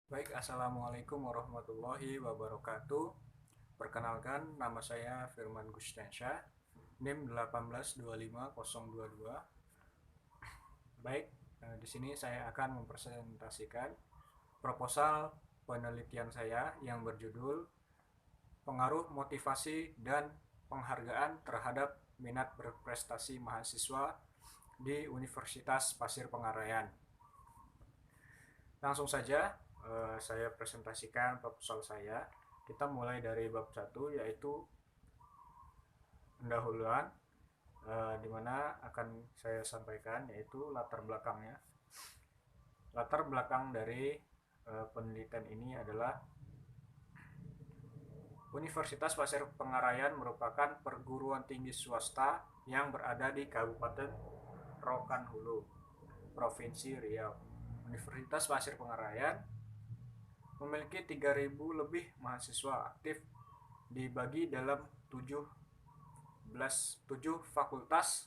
Baik, Assalamualaikum warahmatullahi wabarakatuh. Perkenalkan, nama saya Firman Gustiansyah, NIM 1825022. Baik, di sini saya akan mempresentasikan proposal penelitian saya yang berjudul Pengaruh Motivasi dan Penghargaan Terhadap Minat Berprestasi Mahasiswa di Universitas Pasir Pengarayan. Langsung saja saya presentasikan proposal saya. Kita mulai dari bab 1, yaitu pendahuluan, di mana akan saya sampaikan yaitu latar belakangnya. Latar belakang dari penelitian ini adalah Universitas Pasir Pengarayan merupakan perguruan tinggi swasta yang berada di Kabupaten Rokan Hulu, Provinsi Riau. Universitas Pasir Pengarayan memiliki 3.000 lebih mahasiswa aktif dibagi dalam 7 fakultas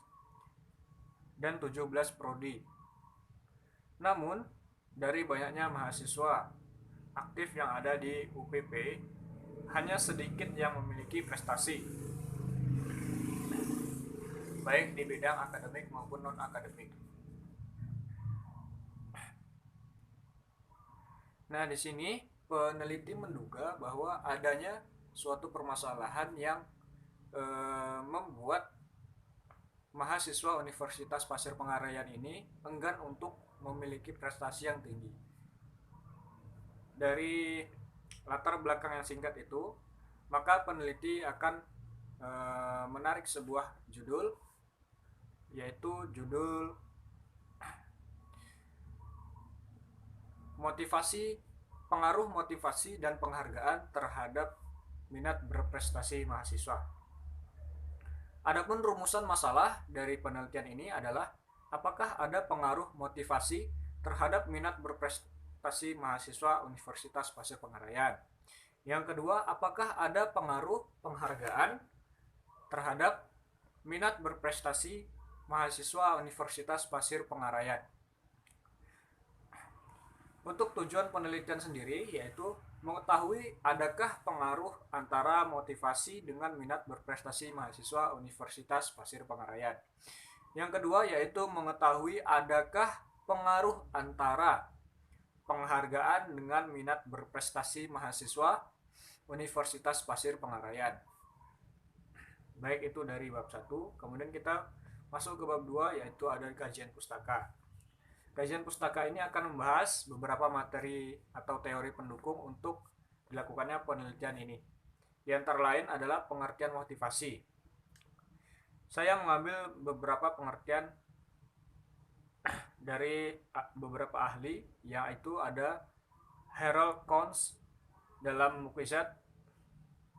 dan 17 prodi. Namun, dari banyaknya mahasiswa aktif yang ada di UPP, hanya sedikit yang memiliki prestasi, baik di bidang akademik maupun non-akademik. Nah, di sini peneliti menduga bahwa adanya suatu permasalahan yang membuat mahasiswa Universitas Pasir Pengarayan ini enggan untuk memiliki prestasi yang tinggi. Dari latar belakang yang singkat itu, maka peneliti akan menarik sebuah judul, yaitu judul pengaruh motivasi dan penghargaan terhadap minat berprestasi mahasiswa. Adapun rumusan masalah dari penelitian ini adalah apakah ada pengaruh motivasi terhadap minat berprestasi mahasiswa Universitas Pasir Pengarayan. Yang kedua, apakah ada pengaruh penghargaan terhadap minat berprestasi mahasiswa Universitas Pasir Pengarayan. Untuk tujuan penelitian sendiri yaitu mengetahui adakah pengaruh antara motivasi dengan minat berprestasi mahasiswa Universitas Pasir Pengarayan. Yang kedua yaitu mengetahui adakah pengaruh antara penghargaan dengan minat berprestasi mahasiswa Universitas Pasir Pengarayan. Baik, itu dari bab 1. Kemudian kita masuk ke bab 2, yaitu ada kajian pustaka. Kajian pustaka ini akan membahas beberapa materi atau teori pendukung untuk dilakukannya penelitian ini. Di antara lain adalah pengertian motivasi. Saya mengambil beberapa pengertian dari beberapa ahli, yaitu ada Harold Kohns dalam Mukizat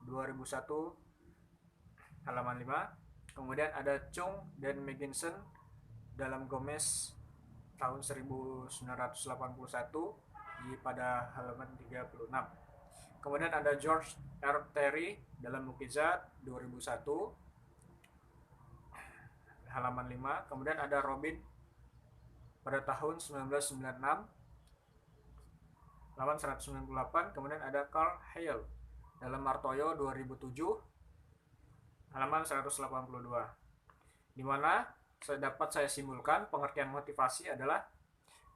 2001 halaman 5. Kemudian ada Chung dan Megginson dalam Gomez tahun 1981 pada halaman 36. Kemudian ada George R. Terry dalam Mukizat 2001 halaman 5. Kemudian ada Robin pada tahun 1996 halaman 198. Kemudian ada Carl Hale dalam Martoyo 2007 halaman 182. Di mana dapat saya simpulkan pengertian motivasi adalah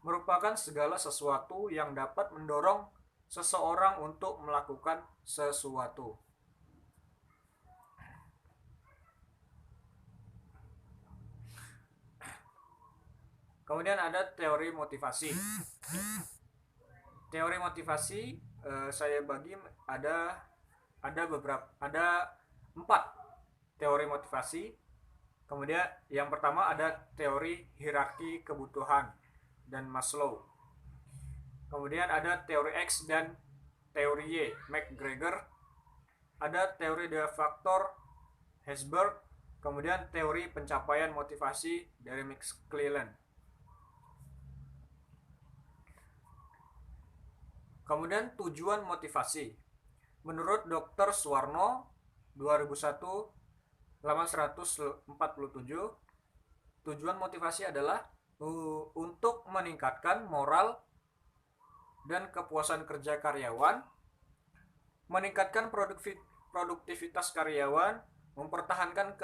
merupakan segala sesuatu yang dapat mendorong seseorang untuk melakukan sesuatu. Kemudian ada teori motivasi. Teori motivasi saya bagi ada 4 teori motivasi. Kemudian yang pertama ada teori hierarki kebutuhan dan Maslow. Kemudian ada teori X dan teori Y, McGregor. Ada teori dua faktor, Herzberg. Kemudian teori pencapaian motivasi dari McClellan. Kemudian tujuan motivasi. Menurut Dr. Suwarno 2001 halaman 147, tujuan motivasi adalah untuk meningkatkan moral dan kepuasan kerja karyawan, meningkatkan produktivitas karyawan, mempertahankan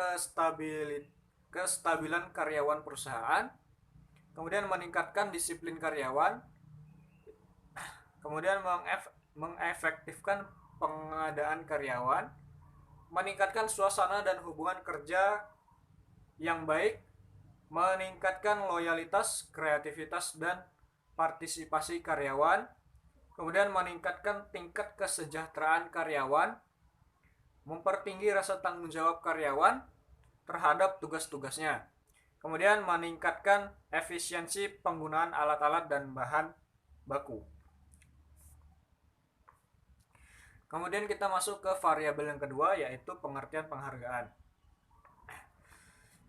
kestabilan karyawan perusahaan, kemudian meningkatkan disiplin karyawan, kemudian mengefektifkan pengadaan karyawan, meningkatkan suasana dan hubungan kerja yang baik, meningkatkan loyalitas, kreativitas, dan partisipasi karyawan, kemudian meningkatkan tingkat kesejahteraan karyawan, mempertinggi rasa tanggung jawab karyawan terhadap tugas-tugasnya, kemudian meningkatkan efisiensi penggunaan alat-alat dan bahan baku. Kemudian kita masuk ke variabel yang kedua, yaitu pengertian penghargaan.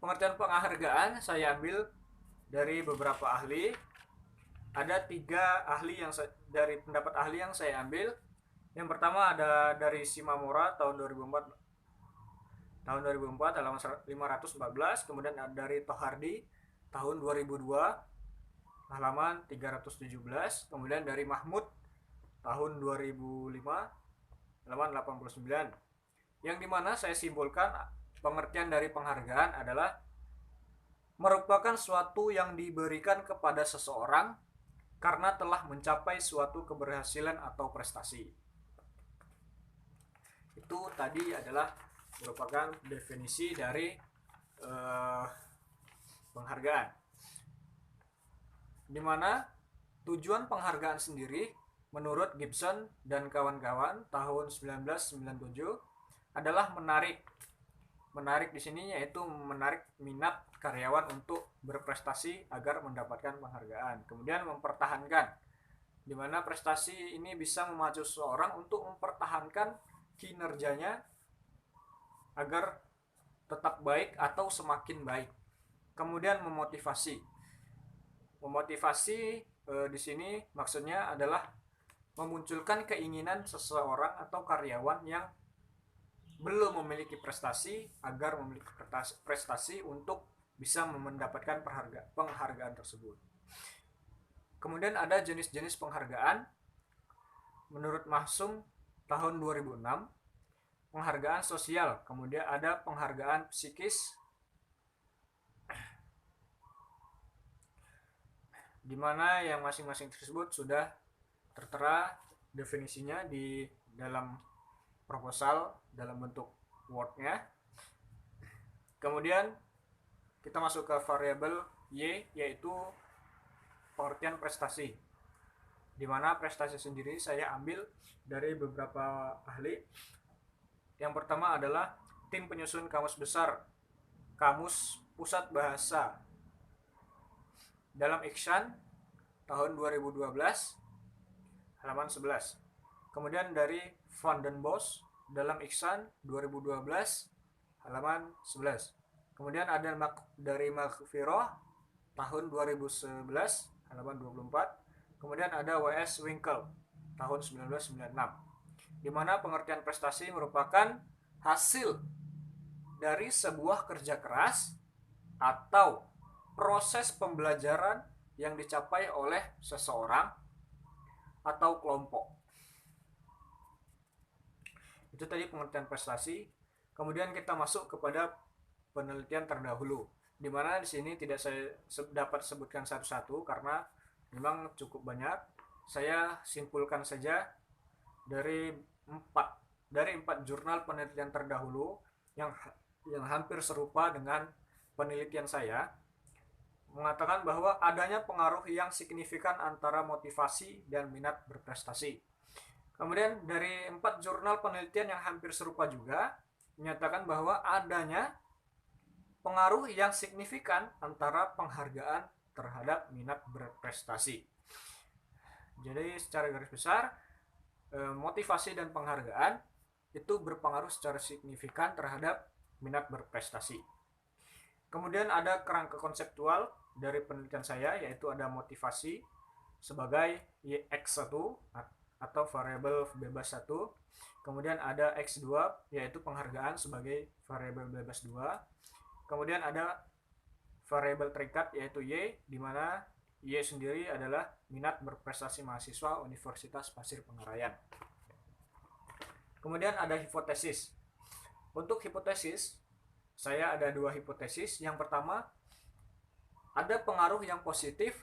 Pengertian penghargaan saya ambil dari beberapa ahli. Ada 3 ahli dari pendapat ahli yang saya ambil. Yang pertama ada dari Shimamura tahun 2004 halaman 514, kemudian ada dari Tohardi tahun 2002 halaman 317, kemudian dari Mahmud tahun 2005 halaman 89, yang dimana saya simpulkan pengertian dari penghargaan adalah merupakan suatu yang diberikan kepada seseorang karena telah mencapai suatu keberhasilan atau prestasi. Itu tadi adalah merupakan definisi dari penghargaan, dimana tujuan penghargaan sendiri menurut Gibson dan kawan-kawan tahun 1997 adalah menarik di sini, yaitu menarik minat karyawan untuk berprestasi agar mendapatkan penghargaan. Kemudian mempertahankan, di mana prestasi ini bisa memacu seseorang untuk mempertahankan kinerjanya agar tetap baik atau semakin baik. Kemudian memotivasi di sini maksudnya adalah memunculkan keinginan seseorang atau karyawan yang belum memiliki prestasi agar memiliki prestasi untuk bisa mendapatkan penghargaan tersebut. Kemudian ada jenis-jenis penghargaan. Menurut Mahsum tahun 2006, penghargaan sosial, kemudian ada penghargaan psikis, di mana yang masing-masing tersebut sudah tertera definisinya di dalam proposal dalam bentuk Word-nya. Kemudian kita masuk ke variabel Y, yaitu pengertian prestasi, di mana prestasi sendiri saya ambil dari beberapa ahli. Yang pertama adalah tim penyusun kamus besar, Kamus Pusat Bahasa dalam Iksan tahun 2012 halaman 11. Kemudian dari Van den Bos dalam Iksan 2012 halaman 11. Kemudian ada dari Maghfirah tahun 2011 halaman 24. Kemudian ada W.S. Winkel tahun 1996, di mana pengertian prestasi merupakan hasil dari sebuah kerja keras atau proses pembelajaran yang dicapai oleh seseorang atau kelompok. Itu tadi pengertian prestasi. Kemudian kita masuk kepada penelitian terdahulu, di mana di sini tidak saya dapat sebutkan satu-satu karena memang cukup banyak. Saya simpulkan saja dari 4 jurnal penelitian terdahulu yang hampir serupa dengan penelitian saya, mengatakan bahwa adanya pengaruh yang signifikan antara motivasi dan minat berprestasi. Kemudian dari 4 jurnal penelitian yang hampir serupa juga menyatakan bahwa adanya pengaruh yang signifikan antara penghargaan terhadap minat berprestasi. Jadi secara garis besar, motivasi dan penghargaan itu berpengaruh secara signifikan terhadap minat berprestasi. Kemudian ada kerangka konseptual dari penelitian saya, yaitu ada motivasi sebagai X1 atau variabel bebas 1. Kemudian ada X2 yaitu penghargaan sebagai variabel bebas 2. Kemudian ada variabel terikat yaitu Y, di mana Y sendiri adalah minat berprestasi mahasiswa Universitas Pasir Pengarayan. Kemudian ada hipotesis. Untuk hipotesis, saya ada 2 hipotesis. Yang pertama, ada pengaruh yang positif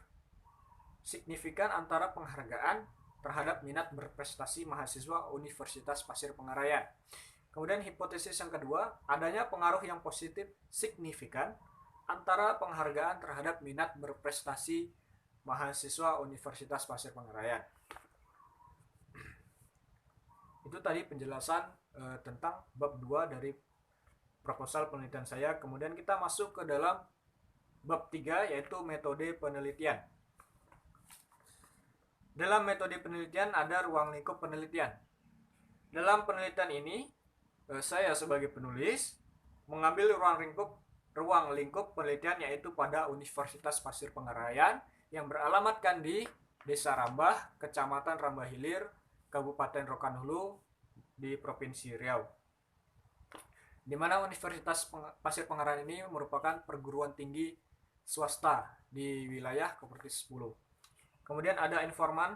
signifikan antara penghargaan terhadap minat berprestasi mahasiswa Universitas Pasir Pengarayan. Kemudian hipotesis yang kedua, adanya pengaruh yang positif signifikan antara penghargaan terhadap minat berprestasi mahasiswa Universitas Pasir Pengarayan. Itu tadi penjelasan tentang bab 2 dari proposal penelitian saya. Kemudian kita masuk ke dalam bab 3, yaitu metode penelitian. Dalam metode penelitian ada ruang lingkup penelitian. Dalam penelitian ini, saya sebagai penulis mengambil ruang lingkup penelitian yaitu pada Universitas Pasir Pengarayan yang beralamatkan di Desa Rambah, Kecamatan Rambah Hilir, Kabupaten Rokan Hulu di Provinsi Riau. Di mana Universitas Pasir Pengarayan ini merupakan perguruan tinggi swasta di wilayah Kopertis 10. Kemudian ada informan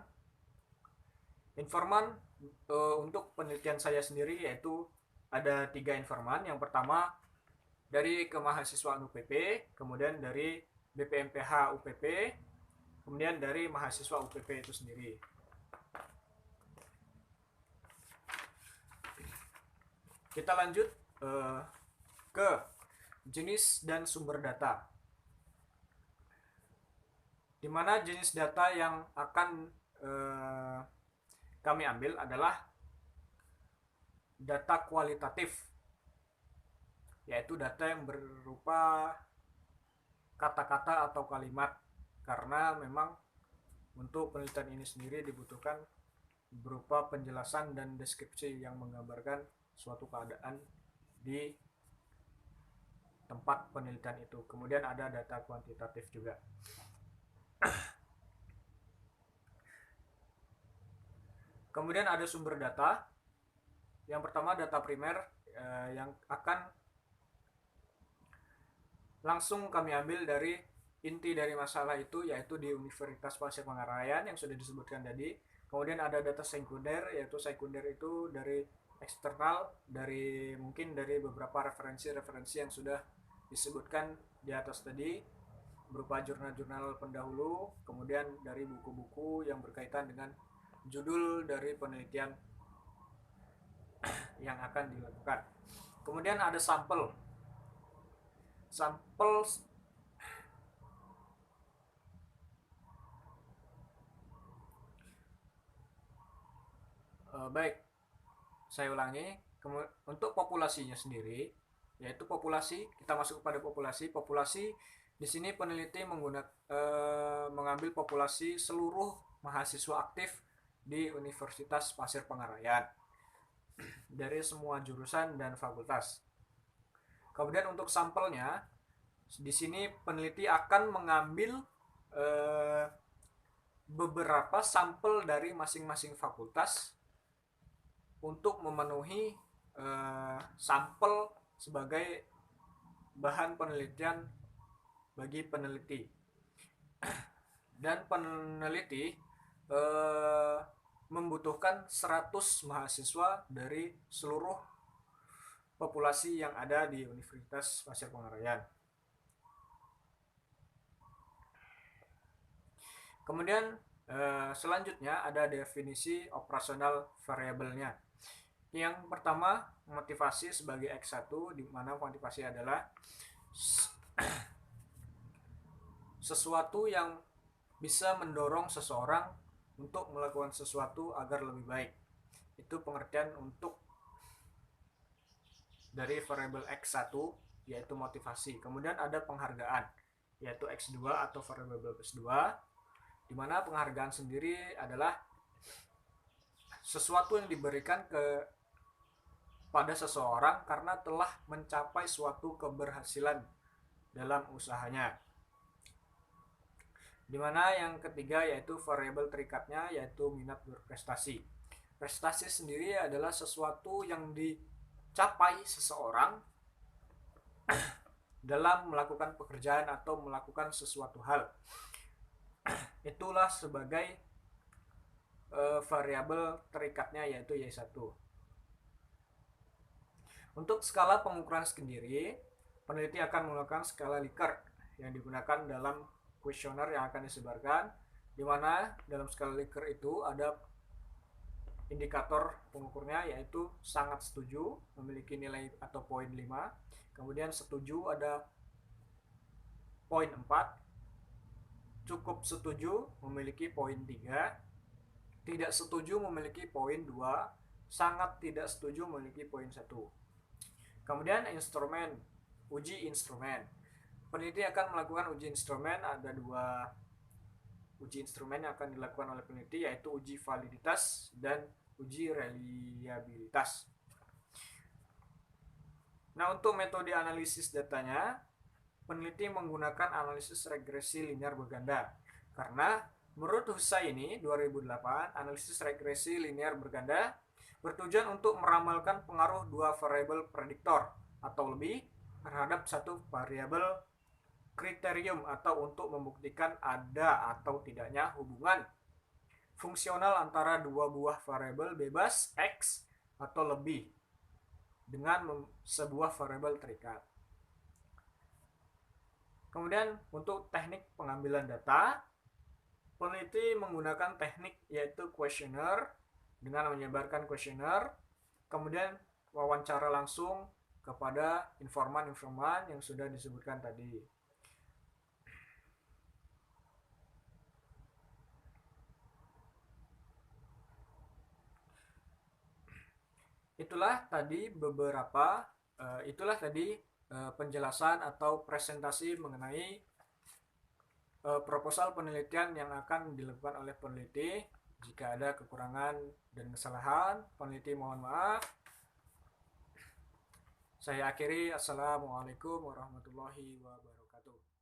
untuk penelitian saya sendiri, yaitu ada 3 informan. Yang pertama dari kemahasiswaan UPP, kemudian dari BPMPH UPP, kemudian dari mahasiswa UPP itu sendiri. Kita lanjut ke jenis dan sumber data. Di mana jenis data yang akan kami ambil adalah data kualitatif, yaitu data yang berupa kata-kata atau kalimat, karena memang untuk penelitian ini sendiri dibutuhkan berupa penjelasan dan deskripsi yang menggambarkan suatu keadaan di tempat penelitian itu. Kemudian ada data kuantitatif juga. Kemudian ada sumber data. Yang pertama data primer yang akan langsung kami ambil dari inti dari masalah itu, yaitu di Universitas Pasir Pengarayan yang sudah disebutkan tadi. Kemudian ada data sekunder, yaitu sekunder itu dari eksternal, mungkin dari beberapa referensi yang sudah disebutkan di atas tadi, berupa jurnal-jurnal pendahulu, kemudian dari buku-buku yang berkaitan dengan judul dari penelitian yang akan dilakukan. Kemudian ada sampel baik, saya ulangi. Untuk populasinya sendiri, yaitu populasi, kita masuk kepada populasi di sini peneliti mengambil populasi seluruh mahasiswa aktif di Universitas Pasir Pengarayan dari semua jurusan dan fakultas. Kemudian untuk sampelnya, di sini peneliti akan mengambil beberapa sampel dari masing-masing fakultas untuk memenuhi sampel sebagai bahan penelitian bagi peneliti. Dan peneliti membutuhkan 100 mahasiswa dari seluruh populasi yang ada di Universitas Pasir Pengarayan. Kemudian selanjutnya ada definisi operasional variabelnya. Yang pertama, motivasi sebagai X1, di mana motivasi adalah sesuatu yang bisa mendorong seseorang untuk melakukan sesuatu agar lebih baik. Itu pengertian untuk dari variabel X1, yaitu motivasi. Kemudian ada penghargaan, yaitu X2 atau variabel X2, di mana penghargaan sendiri adalah sesuatu yang diberikan pada seseorang karena telah mencapai suatu keberhasilan dalam usahanya. Di mana yang ketiga yaitu variabel terikatnya, yaitu minat berprestasi. Prestasi sendiri adalah sesuatu yang dicapai seseorang dalam melakukan pekerjaan atau melakukan sesuatu hal. itulah sebagai variabel terikatnya, yaitu Y1. Untuk skala pengukuran sendiri, peneliti akan menggunakan skala Likert yang digunakan dalam kuesioner yang akan disebarkan, di mana dalam skala Likert itu ada indikator pengukurnya, yaitu sangat setuju memiliki nilai atau poin 5, kemudian setuju ada poin 4, cukup setuju memiliki poin 3, tidak setuju memiliki poin 2, sangat tidak setuju memiliki poin 1. Kemudian instrumen, uji instrumen. Peneliti akan melakukan uji instrumen, ada 2 uji instrumen yang akan dilakukan oleh peneliti, yaitu uji validitas dan uji reliabilitas. Nah, untuk metode analisis datanya, peneliti menggunakan analisis regresi linear berganda. Karena menurut Hussaini 2008, analisis regresi linear berganda bertujuan untuk meramalkan pengaruh 2 variabel prediktor atau lebih terhadap satu variabel kriterium, atau untuk membuktikan ada atau tidaknya hubungan fungsional antara 2 buah variabel bebas X atau lebih dengan sebuah variabel terikat. Kemudian untuk teknik pengambilan data, peneliti menggunakan teknik yaitu kuesioner dengan menyebarkan kuesioner, kemudian wawancara langsung kepada informan-informan yang sudah disebutkan tadi. Itulah tadi penjelasan atau presentasi mengenai proposal penelitian yang akan dilakukan oleh peneliti. Jika ada kekurangan dan kesalahan, peneliti mohon maaf. Saya akhiri. Assalamualaikum warahmatullahi wabarakatuh.